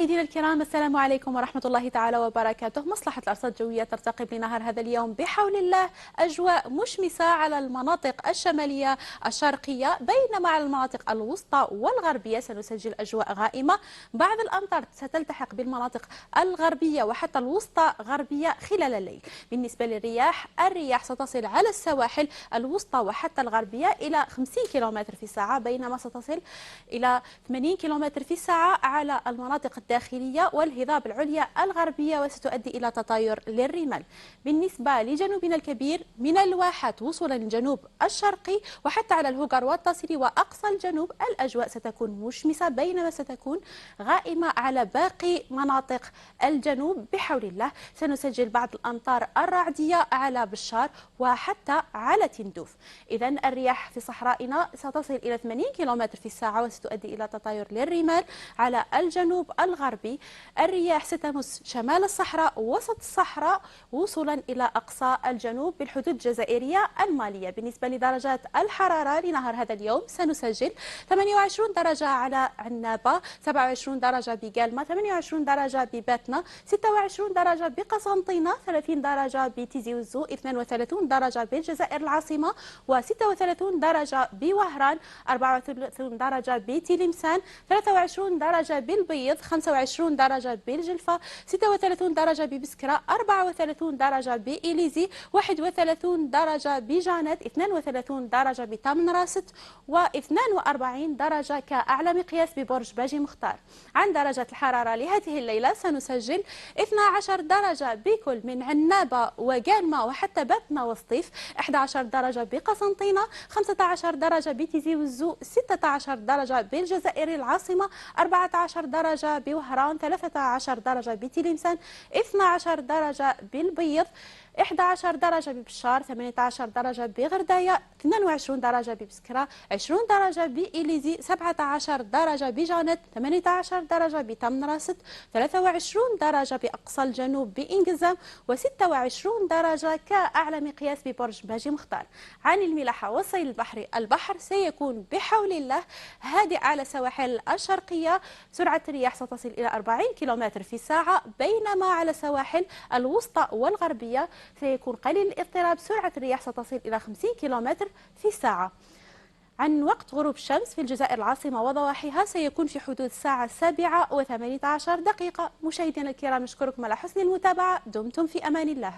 مشاهدينا الكرام، السلام عليكم ورحمة الله تعالى وبركاته. مصلحة الأرصاد الجوية ترتقب لنهار هذا اليوم بحول الله أجواء مشمسة على المناطق الشمالية الشرقية، بينما على المناطق الوسطى والغربية سنسجل أجواء غائمة. بعض الأمطار ستلتحق بالمناطق الغربية وحتى الوسطى غربية خلال الليل. بالنسبة للرياح، الرياح ستصل على السواحل الوسطى وحتى الغربية إلى 50 كيلومتر في الساعة، بينما ستصل إلى 80 كيلومتر في الساعة على المناطق الداخلية والهضاب العليا الغربية، وستؤدي إلى تطاير للرمال. بالنسبة لجنوبنا الكبير من الواحات وصولا للجنوب الشرقي وحتى على الهوغر والتصري وأقصى الجنوب، الأجواء ستكون مشمسة بينما ستكون غائمة على باقي مناطق الجنوب. بحول الله سنسجل بعض الأمطار الرعدية على بشار وحتى على تندوف. إذن الرياح في صحرائنا ستصل إلى 80 كيلومتر في الساعة وستؤدي إلى تطاير للرمال على الجنوب الغربي. الرياح ستمس شمال الصحراء ووسط الصحراء وصولا إلى أقصى الجنوب بالحدود الجزائرية المالية. بالنسبة لدرجات الحرارة لنهار هذا اليوم سنسجل 28 درجة على عنابة، 27 درجة بقالمة، 28 درجة بباتنا، 26 درجة بقسنطينة، 30 درجة بتيزي وزو، 32 درجة بالجزائر العاصمة، و36 درجة بوهران، 34 درجة بتلمسان، 23 درجة بالبيض، 25 درجة بالجلفة، 36 درجة ببسكرة، 34 درجة بإليزي، 31 درجة بجانت، 32 درجة بتمن راست، و42 درجة كأعلى مقياس ببرج باجي مختار. عن درجة الحرارة لهذه الليلة سنسجل 12 درجة بكل من عنابة وقالمة وحتى باتنا وسطيف، 11 درجة بقسنطينة، 15 درجة بتيزي وزو، 16 درجة بالجزائر العاصمة، 14 درجة بوهران، 13 درجة بتلمسان، 12 درجة بالبيض، 11 درجة ببشار، 18 درجة بغرداية، 22 درجة ببسكرة، 20 درجة بإليزي، 17 درجة بجانت، 18 درجة بتمن راست، 23 درجة بأقصى الجنوب بإنقزام، و26 درجة كأعلى مقياس ببرج باجي مختار. عن الملاحة والسيل البحري، البحر سيكون بحول الله هادئ على السواحل الشرقية، سرعة الرياح ستصل إلى 40 كيلومتر في الساعة، بينما على السواحل الوسطى والغربية سيكون قليل الاضطراب، سرعة الرياح ستصل إلى 50 كيلومتر في الساعة. عن وقت غروب الشمس في الجزائر العاصمة وضواحيها سيكون في حدود الساعة 7:18. مشاهدينا الكرام، نشكركم على حسن المتابعة. دمتم في أمان الله.